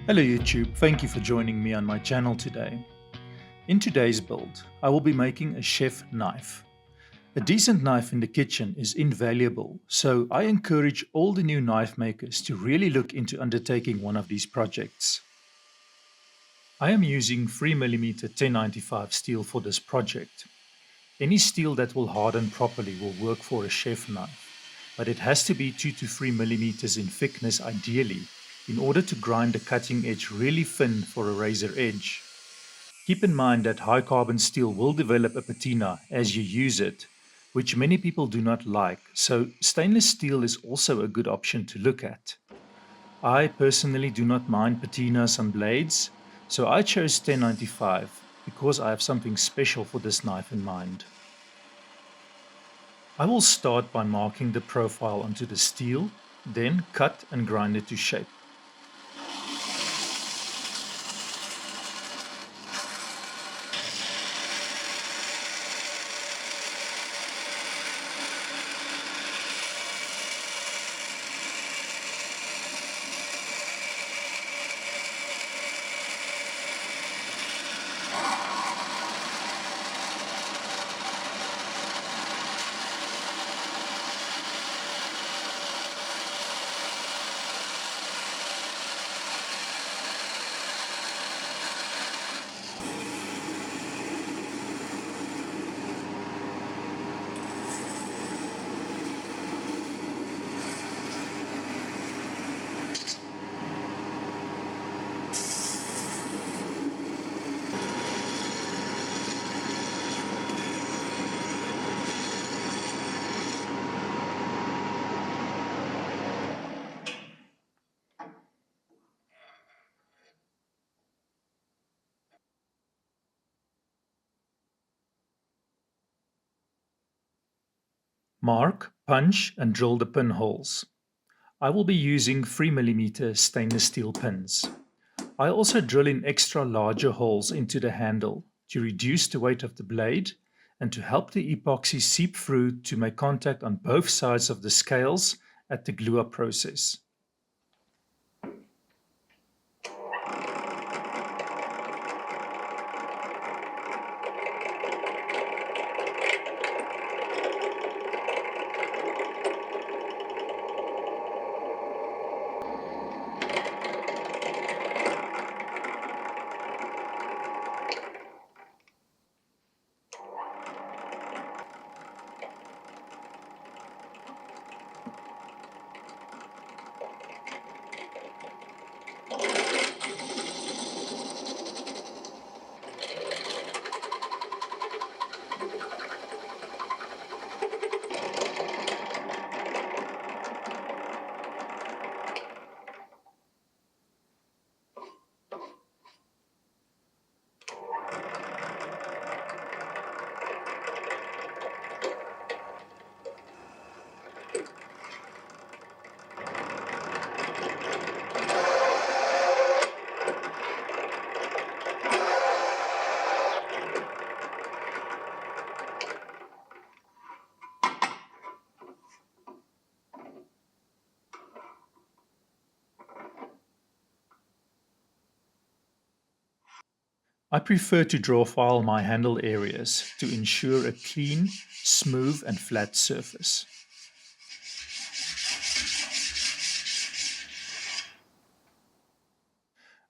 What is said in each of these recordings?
Hello YouTube, thank you for joining me on my channel today. In today's build, I will be making a chef knife. A decent knife in the kitchen is invaluable, so I encourage all the new knife makers to really look into undertaking one of these projects. I am using 3mm 1095 steel for this project. Any steel that will harden properly will work for a chef knife, but it has to be 2 to 3 millimeters in thickness ideally, in order to grind the cutting edge really thin for a razor edge. Keep in mind that high carbon steel will develop a patina as you use it, which many people do not like, so stainless steel is also a good option to look at. I personally do not mind patinas on blades, so I chose 1095 because I have something special for this knife in mind. I will start by marking the profile onto the steel, then cut and grind it to shape. Mark, punch and drill the pinholes. I will be using 3mm stainless steel pins. I also drill in extra larger holes into the handle to reduce the weight of the blade and to help the epoxy seep through to make contact on both sides of the scales at the glue-up process. I prefer to draw file my handle areas to ensure a clean, smooth and flat surface.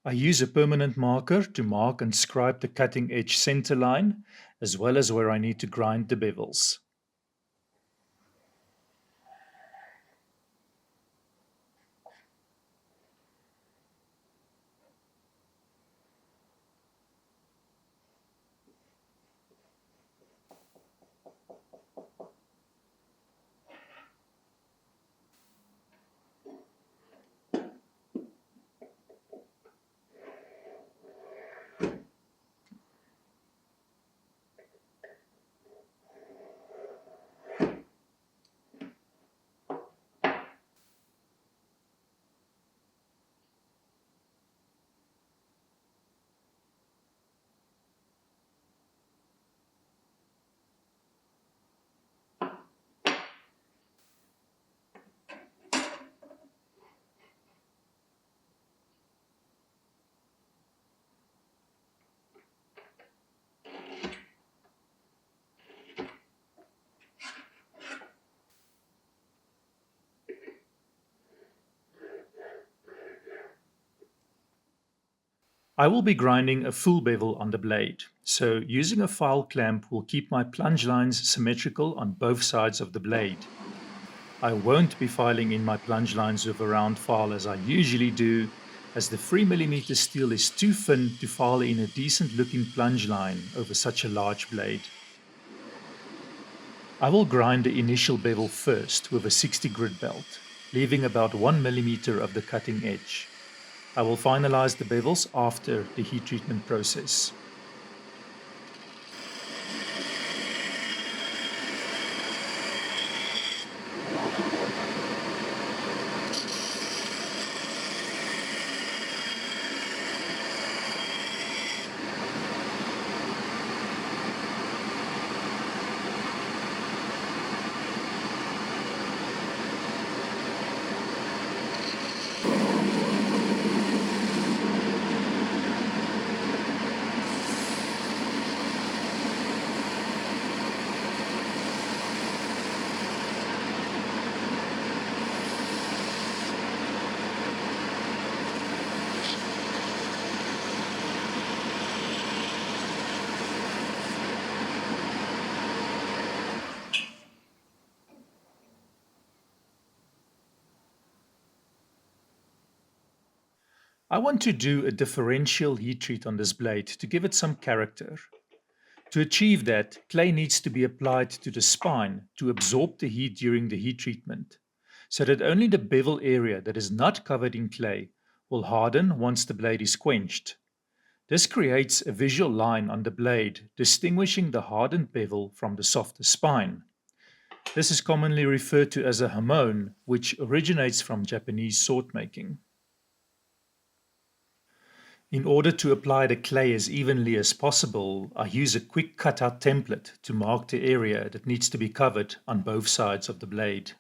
I use a permanent marker to mark and scribe the cutting edge center line, as well as where I need to grind the bevels. I will be grinding a full bevel on the blade, so using a file clamp will keep my plunge lines symmetrical on both sides of the blade. I won't be filing in my plunge lines with a round file as I usually do, as the 3mm steel is too thin to file in a decent looking plunge line over such a large blade. I will grind the initial bevel first with a 60 grit belt, leaving about 1mm of the cutting edge. I will finalize the bevels after the heat treatment process. I want to do a differential heat treat on this blade to give it some character. To achieve that, clay needs to be applied to the spine to absorb the heat during the heat treatment, so that only the bevel area that is not covered in clay will harden once the blade is quenched. This creates a visual line on the blade distinguishing the hardened bevel from the softer spine. This is commonly referred to as a hamon, which originates from Japanese sword making. In order to apply the clay as evenly as possible, I use a quick cutout template to mark the area that needs to be covered on both sides of the blade.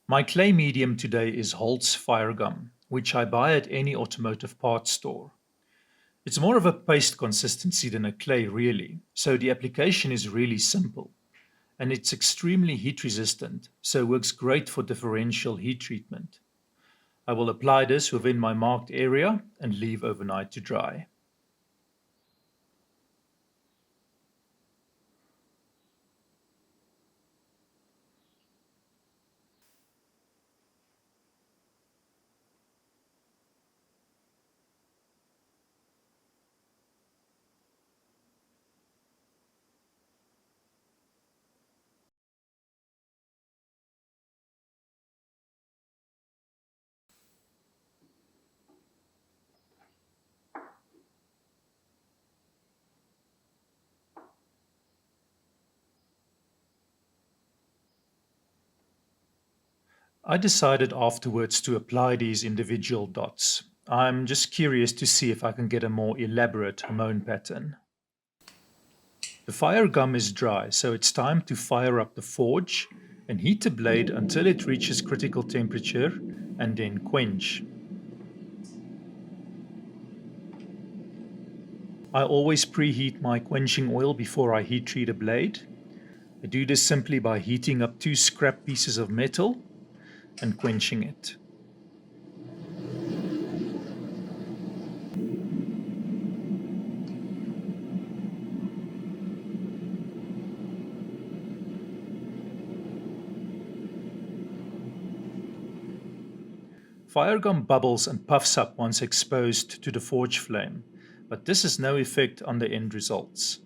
My clay medium today is Holt's Fire Gum, which I buy at any automotive parts store. It's more of a paste consistency than a clay really, so the application is really simple. And it's extremely heat resistant, so works great for differential heat treatment. I will apply this within my marked area and leave overnight to dry. I decided afterwards to apply these individual dots. I'm just curious to see if I can get a more elaborate hamon pattern. The fire gum is dry, so it's time to fire up the forge and heat the blade until it reaches critical temperature and then quench. I always preheat my quenching oil before I heat treat a blade. I do this simply by heating up 2 scrap pieces of metal and quenching it. Fire gum bubbles and puffs up once exposed to the forge flame, but this has no effect on the end results.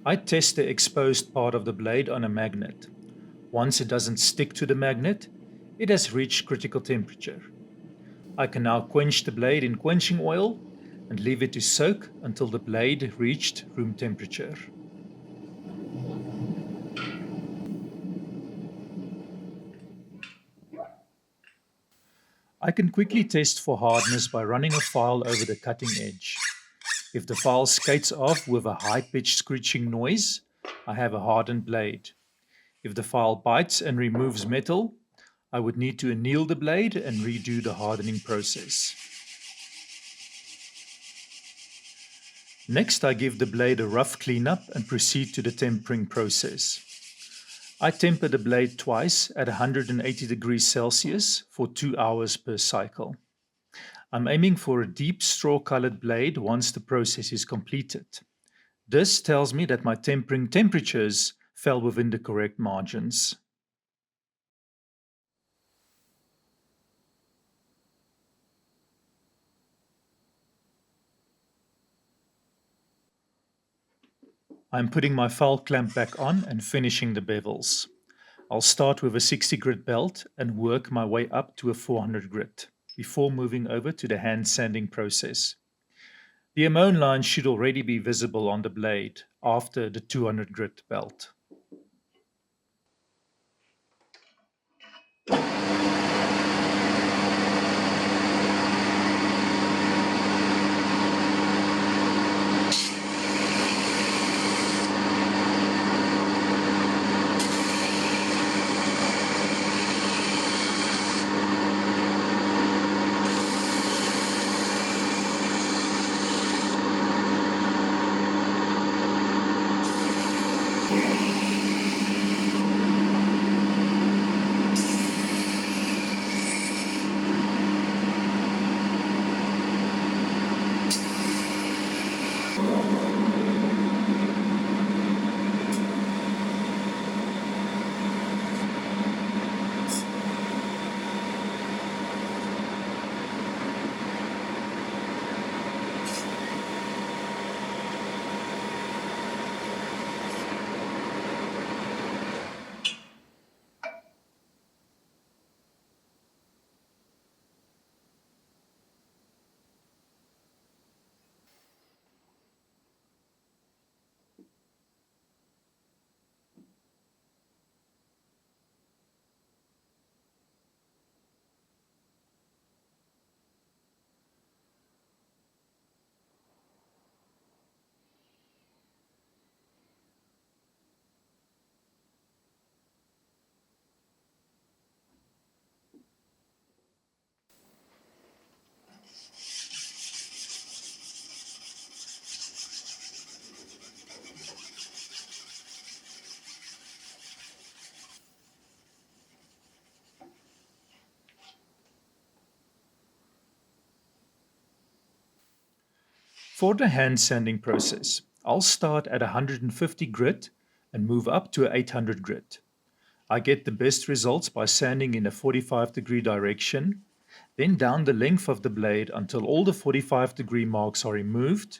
I test the exposed part of the blade on a magnet. Once it doesn't stick to the magnet, it has reached critical temperature. I can now quench the blade in quenching oil and leave it to soak until the blade reached room temperature. I can quickly test for hardness by running a file over the cutting edge. If the file skates off with a high-pitched screeching noise, I have a hardened blade. If the file bites and removes metal, I would need to anneal the blade and redo the hardening process. Next, I give the blade a rough cleanup and proceed to the tempering process. I temper the blade twice at 180 degrees Celsius for 2 hours per cycle. I'm aiming for a deep straw-colored blade once the process is completed. This tells me that my tempering temperatures fell within the correct margins. I'm putting my file clamp back on and finishing the bevels. I'll start with a 60 grit belt and work my way up to a 400 grit before moving over to the hand sanding process. The amone line should already be visible on the blade after the 200 grit belt. For the hand sanding process, I'll start at 150 grit and move up to 800 grit. I get the best results by sanding in a 45-degree direction, then down the length of the blade until all the 45-degree marks are removed,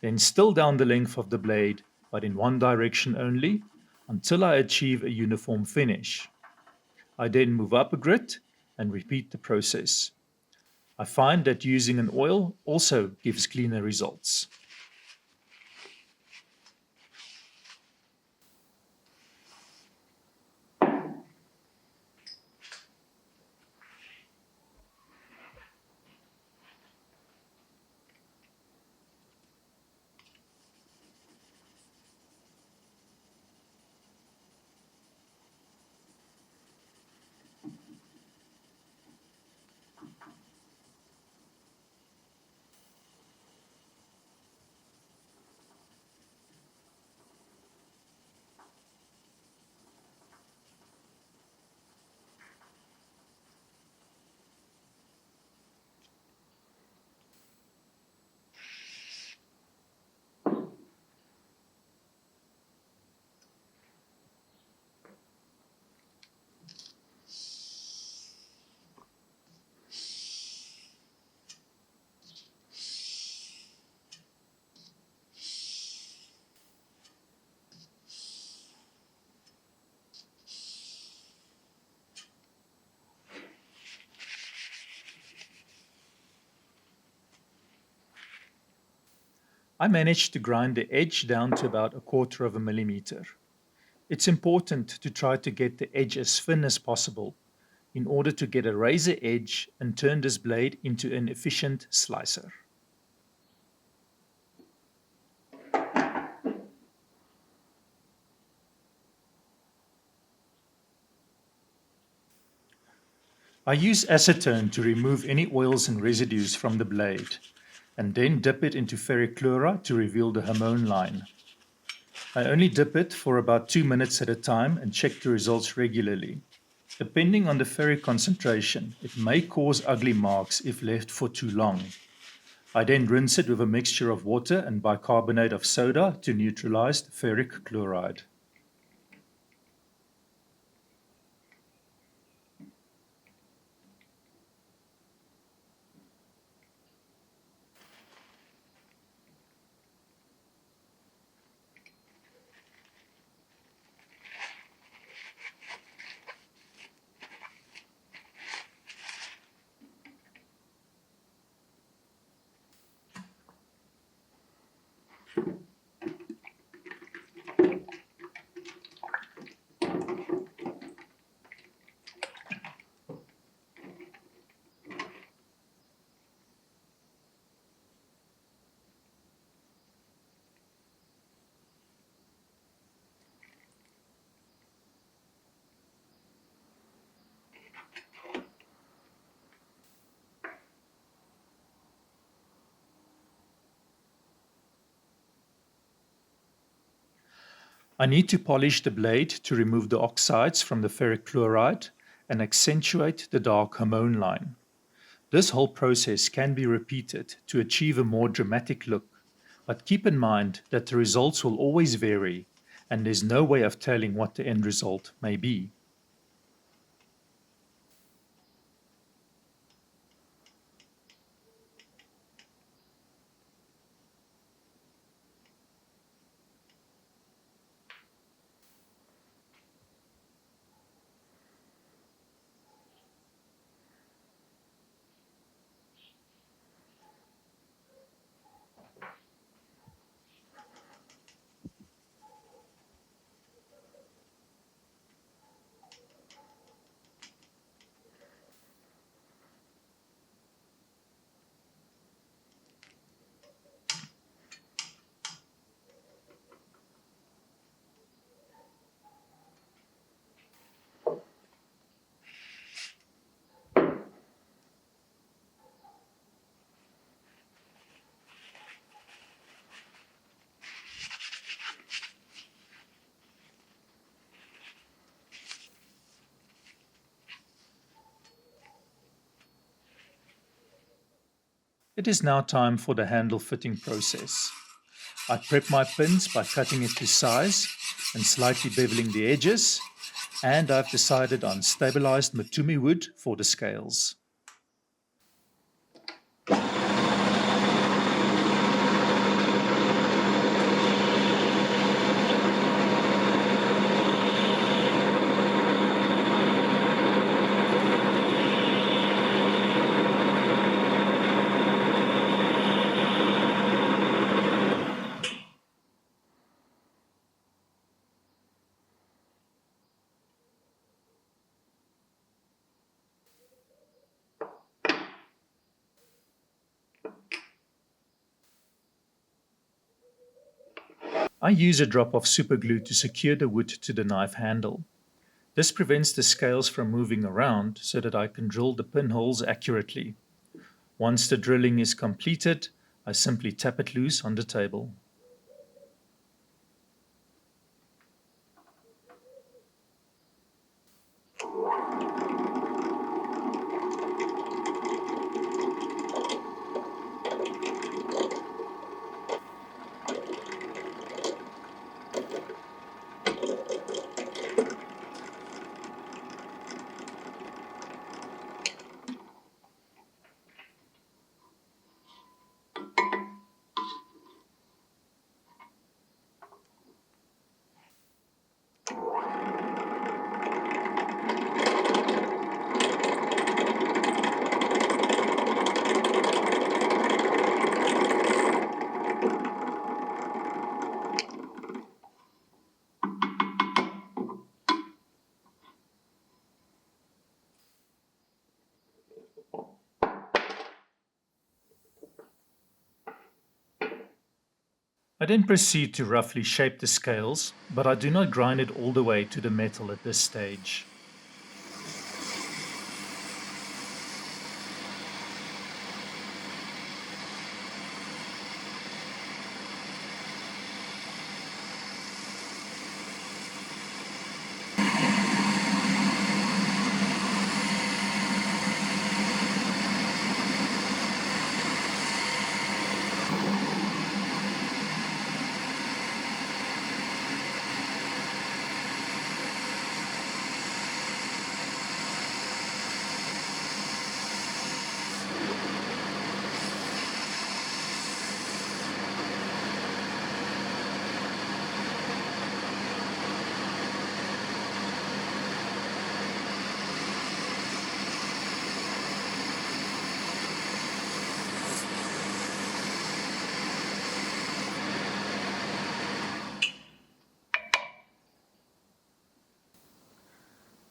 then still down the length of the blade, but in one direction only, until I achieve a uniform finish. I then move up a grit and repeat the process. I find that using an oil also gives cleaner results. I managed to grind the edge down to about 1/4 of a millimeter. It's important to try to get the edge as thin as possible in order to get a razor edge and turn this blade into an efficient slicer. I use acetone to remove any oils and residues from the blade, and then dip it into ferric chloride to reveal the hormone line. I only dip it for about 2 minutes at a time and check the results regularly. Depending on the ferric concentration, it may cause ugly marks if left for too long. I then rinse it with a mixture of water and bicarbonate of soda to neutralize the ferric chloride. I need to polish the blade to remove the oxides from the ferric chloride and accentuate the dark hormone line. This whole process can be repeated to achieve a more dramatic look, but keep in mind that the results will always vary and there's no way of telling what the end result may be. It is now time for the handle fitting process. I prep my pins by cutting it to size and slightly beveling the edges, and I've decided on stabilized matumi wood for the scales. I use a drop of superglue to secure the wood to the knife handle. This prevents the scales from moving around so that I can drill the pinholes accurately. Once the drilling is completed, I simply tap it loose on the table. I then proceed to roughly shape the scales, but I do not grind it all the way to the metal at this stage.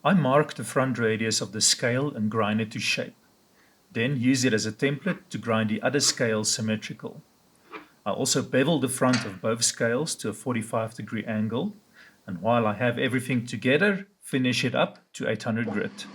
I mark the front radius of the scale and grind it to shape. Then use it as a template to grind the other scales symmetrical. I also bevel the front of both scales to a 45-degree angle, and while I have everything together, finish it up to 800 grit.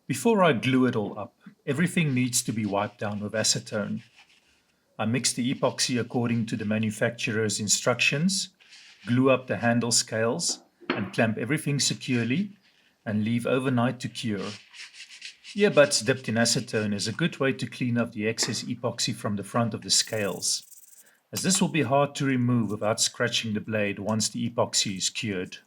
Before I glue it all up, everything needs to be wiped down with acetone. I mix the epoxy according to the manufacturer's instructions, glue up the handle scales, and clamp everything securely and leave overnight to cure. Earbuds dipped in acetone is a good way to clean up the excess epoxy from the front of the scales, as this will be hard to remove without scratching the blade once the epoxy is cured.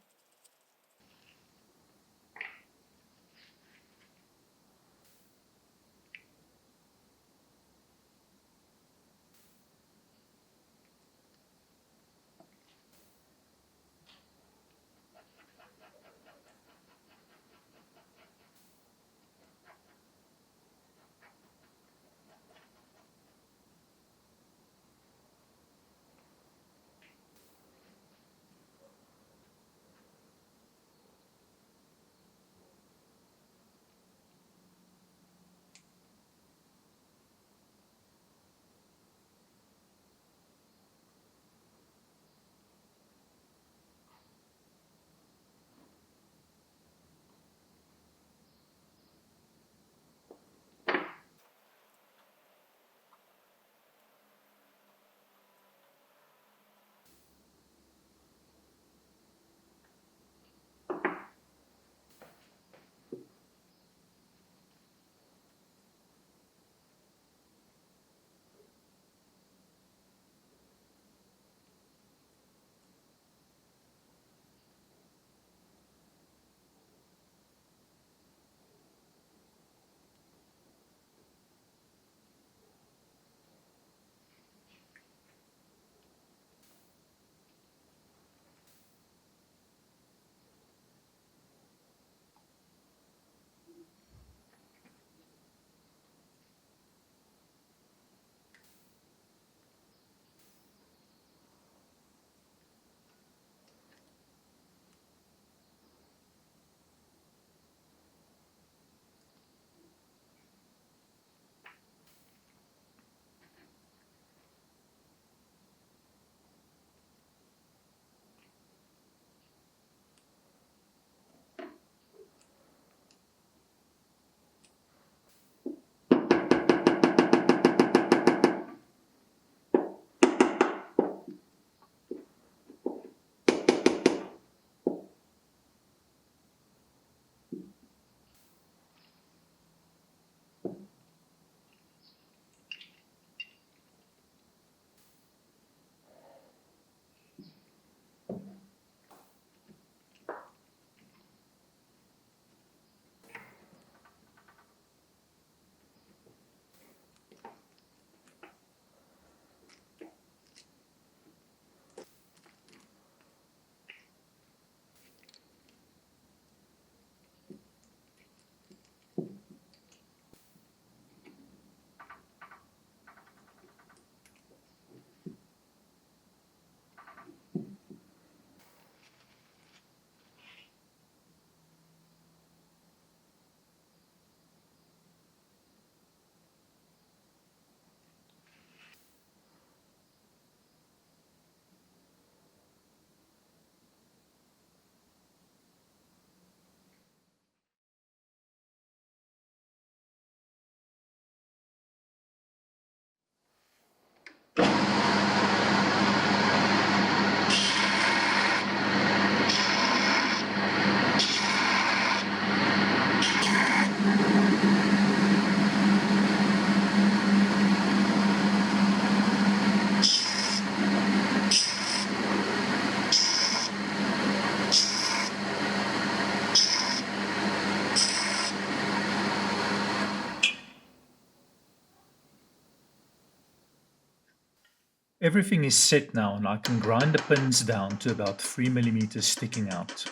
Everything is set now and I can grind the pins down to about 3 mm sticking out.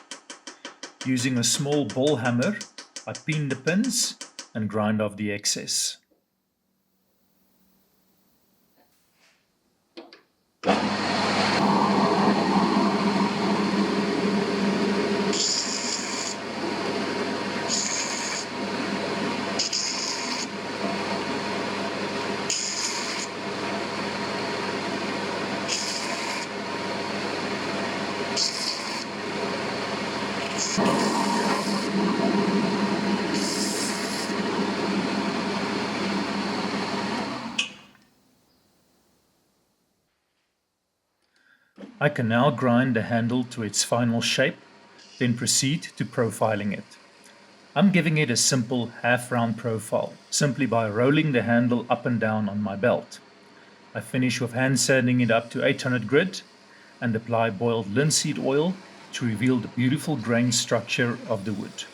Using a small ball hammer, I peen the pins and grind off the excess. I can now grind the handle to its final shape, then proceed to profiling it. I'm giving it a simple half-round profile, simply by rolling the handle up and down on my belt. I finish with hand sanding it up to 800 grit and apply boiled linseed oil to reveal the beautiful grain structure of the wood.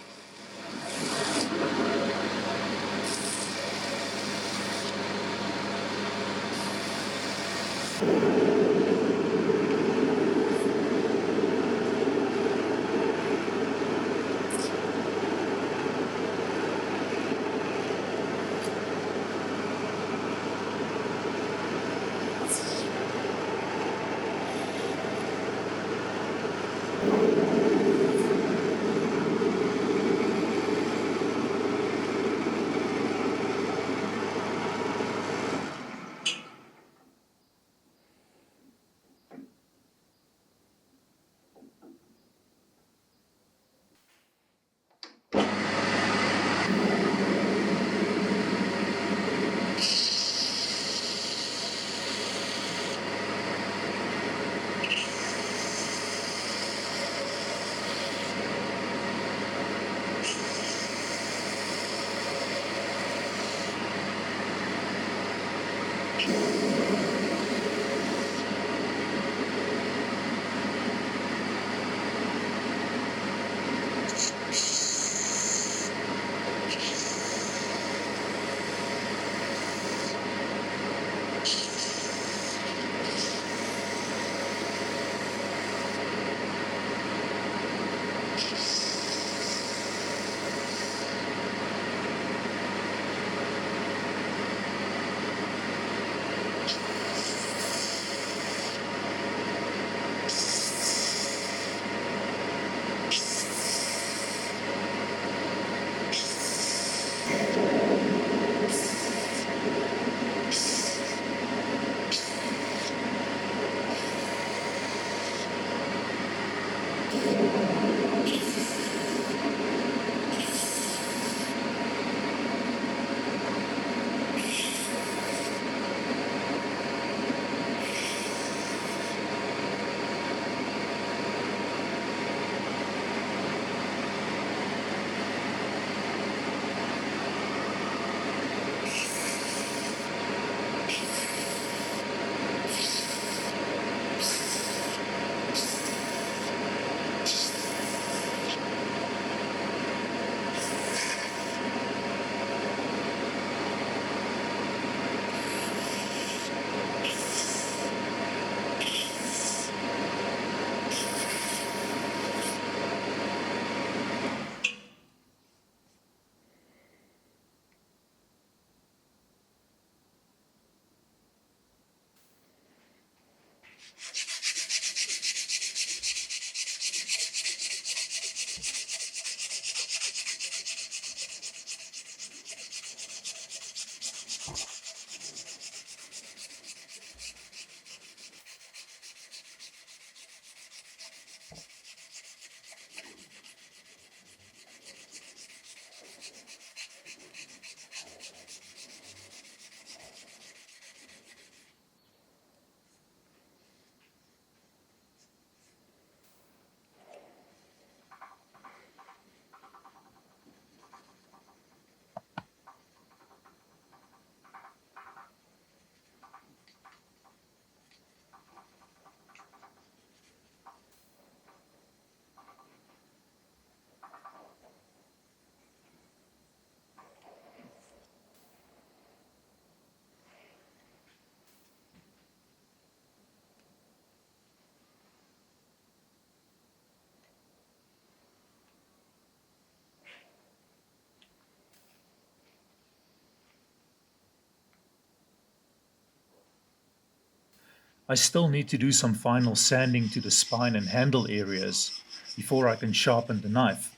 I still need to do some final sanding to the spine and handle areas before I can sharpen the knife.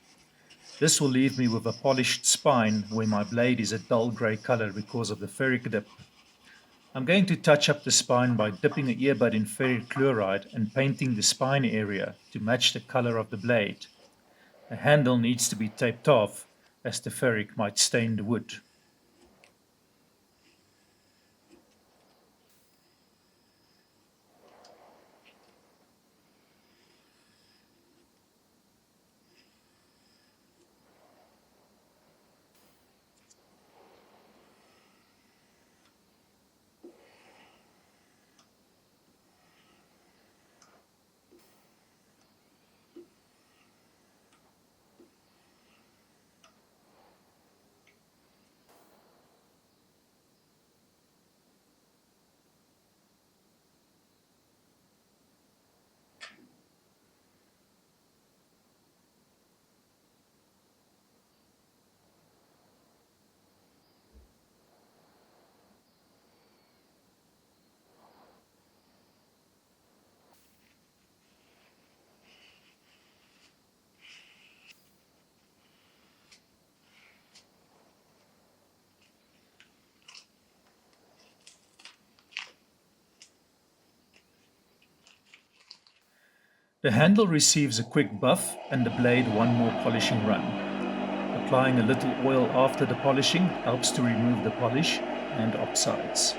This will leave me with a polished spine where my blade is a dull grey color because of the ferric dip. I'm going to touch up the spine by dipping an earbud in Ferric Chloride and painting the spine area to match the color of the blade. The handle needs to be taped off as the ferric might stain the wood. The handle receives a quick buff and the blade one more polishing run. Applying a little oil after the polishing helps to remove the polish and oxides.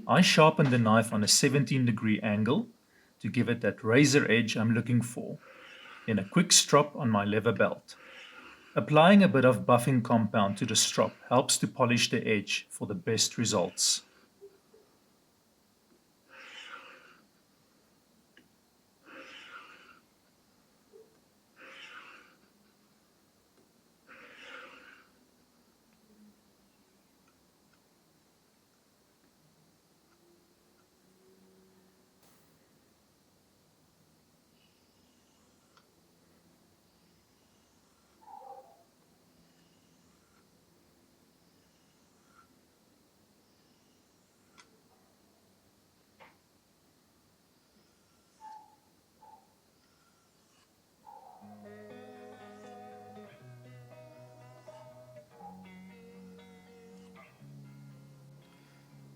I sharpen the knife on a 17-degree angle to give it that razor edge I'm looking for, then a quick strop on my leather belt. Applying a bit of buffing compound to the strop helps to polish the edge for the best results.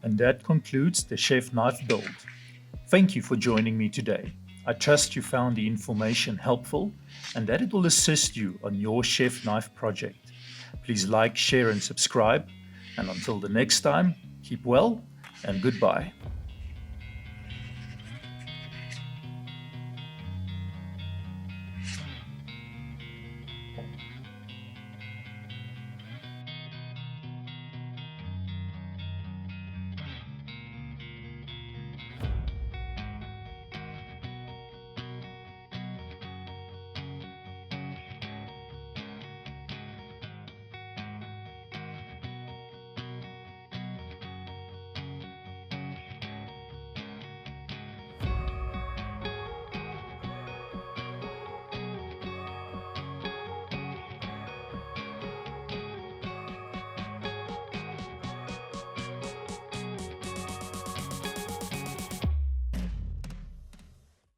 And that concludes the chef knife build. Thank you for joining me today. I trust you found the information helpful and that it will assist you on your chef knife project. Please like, share and subscribe. And until the next time, keep well and goodbye.